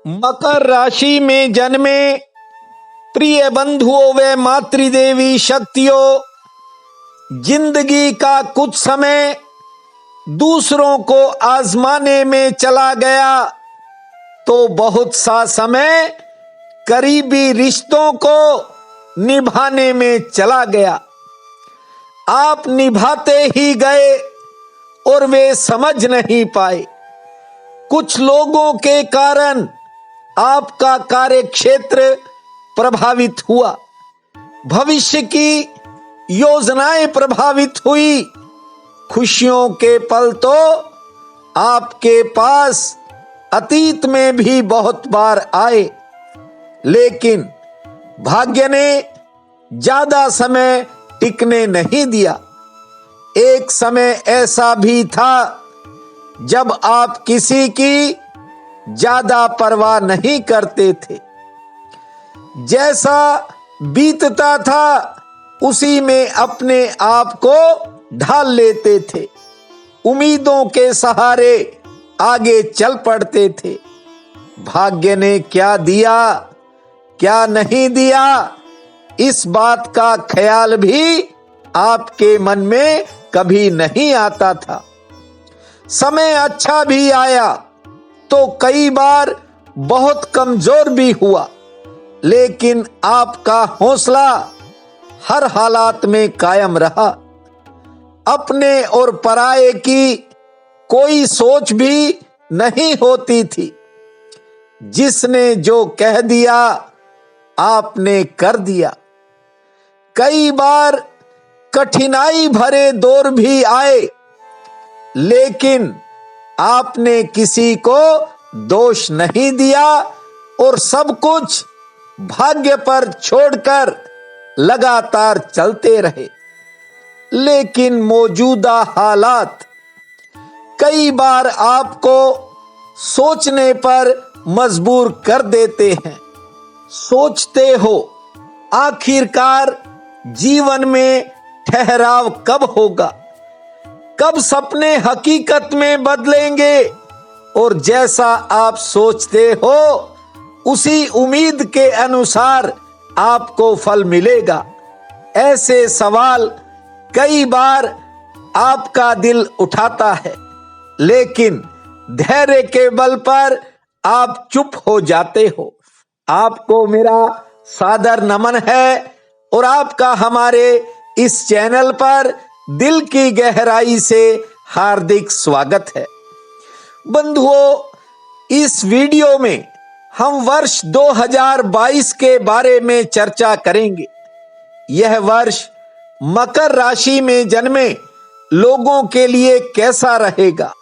मकर राशि में जन्मे प्रिय बंधुओं व मातृदेवी शक्तियों, जिंदगी का कुछ समय दूसरों को आजमाने में चला गया तो बहुत सा समय करीबी रिश्तों को निभाने में चला गया। आप निभाते ही गए और वे समझ नहीं पाए। कुछ लोगों के कारण आपका कार्यक्षेत्र प्रभावित हुआ, भविष्य की योजनाएं प्रभावित हुई। खुशियों के पल तो आपके पास अतीत में भी बहुत बार आए, लेकिन भाग्य ने ज्यादा समय टिकने नहीं दिया। एक समय ऐसा भी था जब आप किसी की ज्यादा परवाह नहीं करते थे। जैसा बीतता था उसी में अपने आप को ढाल लेते थे, उम्मीदों के सहारे आगे चल पड़ते थे। भाग्य ने क्या दिया क्या नहीं दिया, इस बात का ख्याल भी आपके मन में कभी नहीं आता था। समय अच्छा भी आया तो कई बार बहुत कमजोर भी हुआ, लेकिन आपका हौसला हर हालात में कायम रहा। अपने और पराये की कोई सोच भी नहीं होती थी। जिसने जो कह दिया आपने कर दिया। कई बार कठिनाई भरे दौर भी आए, लेकिन आपने किसी को दोष नहीं दिया और सब कुछ भाग्य पर छोड़कर लगातार चलते रहे। लेकिन मौजूदा हालात कई बार आपको सोचने पर मजबूर कर देते हैं। सोचते हो आखिरकार जीवन में ठहराव कब होगा, कब सपने हकीकत में बदलेंगे और जैसा आप सोचते हो उसी उम्मीद के अनुसार आपको फल मिलेगा। ऐसे सवाल कई बार आपका दिल उठाता है, लेकिन धैर्य के बल पर आप चुप हो जाते हो। आपको मेरा सादर नमन है और आपका हमारे इस चैनल पर दिल की गहराई से हार्दिक स्वागत है। बंधुओं, इस वीडियो में हम वर्ष 2022 के बारे में चर्चा करेंगे। यह वर्ष मकर राशि में जन्मे लोगों के लिए कैसा रहेगा,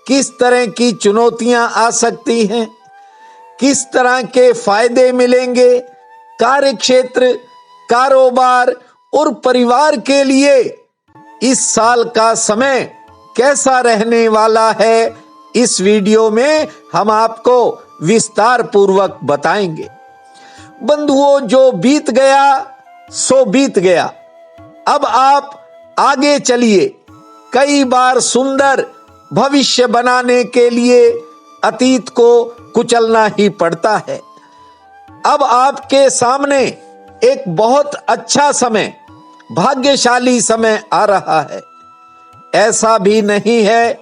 किस तरह की चुनौतियां आ सकती हैं, किस तरह के फायदे मिलेंगे, कार्यक्षेत्र, कारोबार और परिवार के लिए इस साल का समय कैसा रहने वाला है, इस वीडियो में हम आपको विस्तार पूर्वक बताएंगे। बंधुओं, जो बीत गया सो बीत गया, अब आप आगे चलिए। कई बार सुंदर भविष्य बनाने के लिए अतीत को कुचलना ही पड़ता है। अब आपके सामने एक बहुत अच्छा समय, भाग्यशाली समय आ रहा है। ऐसा भी नहीं है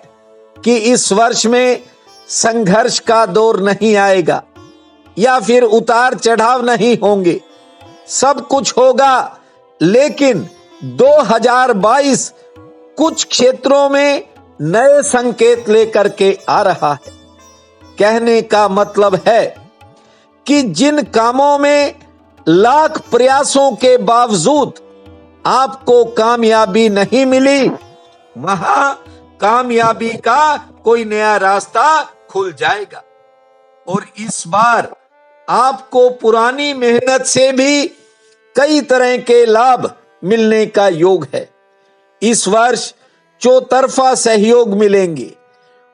कि इस वर्ष में संघर्ष का दौर नहीं आएगा या फिर उतार चढ़ाव नहीं होंगे। सब कुछ होगा, लेकिन 2022 कुछ क्षेत्रों में नए संकेत लेकर के आ रहा है। कहने का मतलब है कि जिन कामों में लाख प्रयासों के बावजूद आपको कामयाबी नहीं मिली, वहां कामयाबी का कोई नया रास्ता खुल जाएगा। और इस बार आपको पुरानी मेहनत से भी कई तरह के लाभ मिलने का योग है। इस वर्ष चौतरफा सहयोग मिलेंगे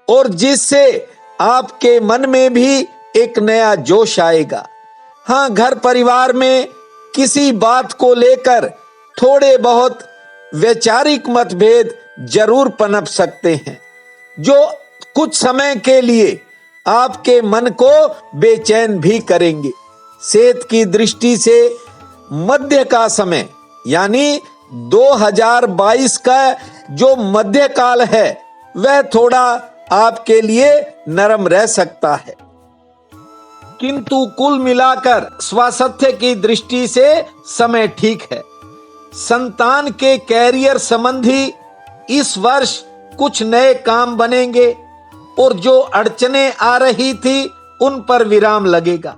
और जिससे आपके मन में भी एक नया जोश आएगा। हाँ, घर परिवार में किसी बात को लेकर थोड़े बहुत वैचारिक मतभेद जरूर पनप सकते हैं, जो कुछ समय के लिए आपके मन को बेचैन भी करेंगे। सेहत की दृष्टि से मध्य का समय यानी 2022 का जो मध्य काल है वह थोड़ा आपके लिए नरम रह सकता है, किंतु कुल मिलाकर स्वास्थ्य की दृष्टि से समय ठीक है। संतान के कैरियर संबंधी इस वर्ष कुछ नए काम बनेंगे और जो अड़चनें आ रही थी उन पर विराम लगेगा।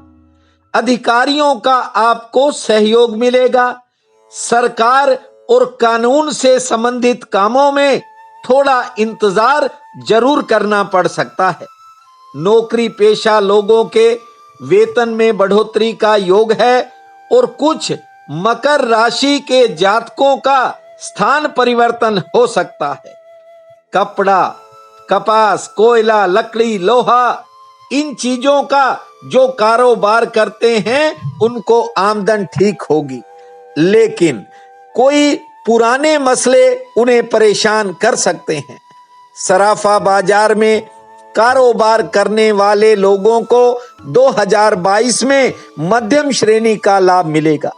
अधिकारियों का आपको सहयोग मिलेगा। सरकार और कानून से संबंधित कामों में थोड़ा इंतजार जरूर करना पड़ सकता है। नौकरी पेशा लोगों के वेतन में बढ़ोतरी का योग है और कुछ मकर राशि के जातकों का स्थान परिवर्तन हो सकता है। कपड़ा, कपास, कोयला, लकड़ी, लोहा, इन चीजों का जो कारोबार करते हैं उनको आमदन ठीक होगी, लेकिन कोई पुराने मसले उन्हें परेशान कर सकते हैं। सराफा बाजार में कारोबार करने वाले लोगों को 2022 में मध्यम श्रेणी का लाभ मिलेगा।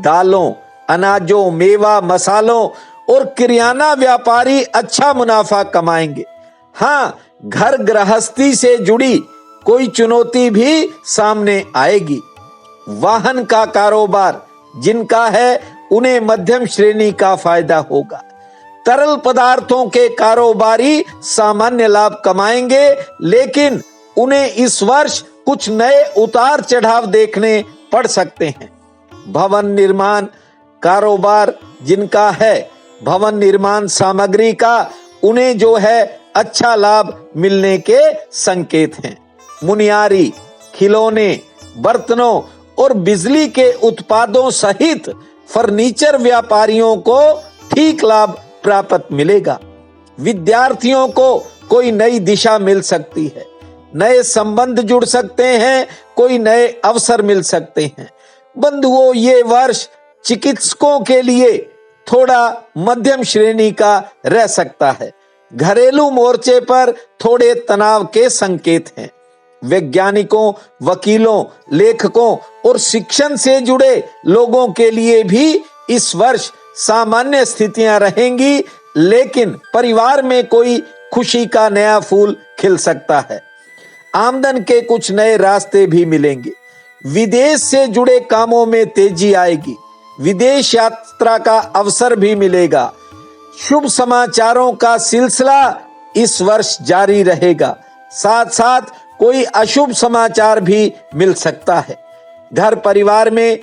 दालों, अनाजों, मेवा, मसालों और किराना व्यापारी अच्छा मुनाफा कमाएंगे। हाँ, घर गृहस्थी से जुड़ी कोई चुनौती भी सामने आएगी। वाहन का कारोबार जिनका है उन्हें मध्यम श्रेणी का फायदा होगा। तरल पदार्थों के कारोबारी सामान्य लाभ कमाएंगे, लेकिन उन्हें इस वर्ष कुछ नए उतार चढ़ाव देखने पड़ सकते हैं। भवन निर्माण कारोबार जिनका है, भवन निर्माण सामग्री का, उन्हें जो है अच्छा लाभ मिलने के संकेत हैं। मुनियारी, खिलौने, बर्तनों और बिजली के उत्पादों सहित फर्नीचर व्यापारियों को ठीक लाभ प्राप्त मिलेगा। विद्यार्थियों को कोई नई दिशा मिल सकती है। नए संबंध जुड़ सकते हैं, कोई नए अवसर मिल सकते हैं। बंधुओं, ये वर्ष चिकित्सकों के लिए थोड़ा मध्यम श्रेणी का रह सकता है। घरेलू मोर्चे पर थोड़े तनाव के संकेत हैं। वैज्ञानिकों, वकीलों, लेखकों और शिक्षण से जुड़े लोगों के लिए भी इस वर्ष सामान्य स्थितियां रहेंगी, लेकिन परिवार में कोई खुशी का नया फूल खिल सकता है। आमदन के कुछ नए रास्ते भी मिलेंगे। विदेश से जुड़े कामों में तेजी आएगी। विदेश यात्रा का अवसर भी मिलेगा। शुभ समाचारों का सिलसिला इस वर्ष जारी रहेगा। साथ साथ कोई अशुभ समाचार भी मिल सकता है। घर परिवार में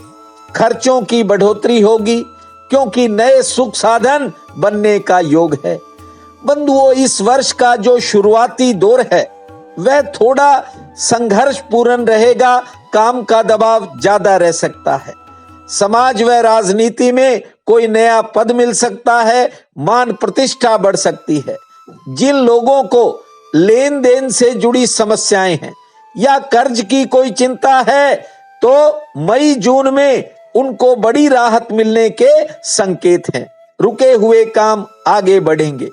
खर्चों की बढ़ोतरी होगी, क्योंकि नए सुख साधन बनने का योग है। बंधुओं, इस वर्ष का जो शुरुआती दौर है वह थोड़ा संघर्षपूर्ण रहेगा। काम का दबाव ज्यादा रह सकता है। समाज व राजनीति में कोई नया पद मिल सकता है। मान प्रतिष्ठा बढ़ सकती है। जिन लोगों को लेन देन से जुड़ी समस्याएं हैं या कर्ज की कोई चिंता है, तो मई जून में उनको बड़ी राहत मिलने के संकेत हैं। रुके हुए काम आगे बढ़ेंगे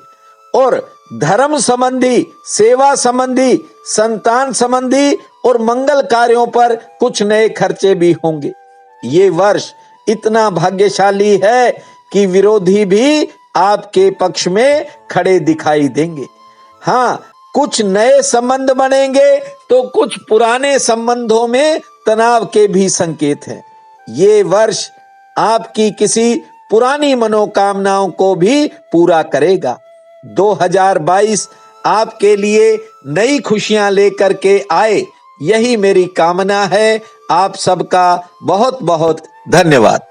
और धर्म संबंधी, सेवा संबंधी, संतान संबंधी और मंगल कार्यों पर कुछ नए खर्चे भी होंगे। ये वर्ष इतना भाग्यशाली है कि विरोधी भी आपके पक्ष में खड़े दिखाई देंगे। हाँ, कुछ नए संबंध बनेंगे तो कुछ पुराने संबंधों में तनाव के भी संकेत हैं। ये वर्ष आपकी किसी पुरानी मनोकामनाओं को भी पूरा करेगा। 2022 आपके लिए नई खुशियां लेकर के आए, यही मेरी कामना है। आप सबका बहुत बहुत धन्यवाद।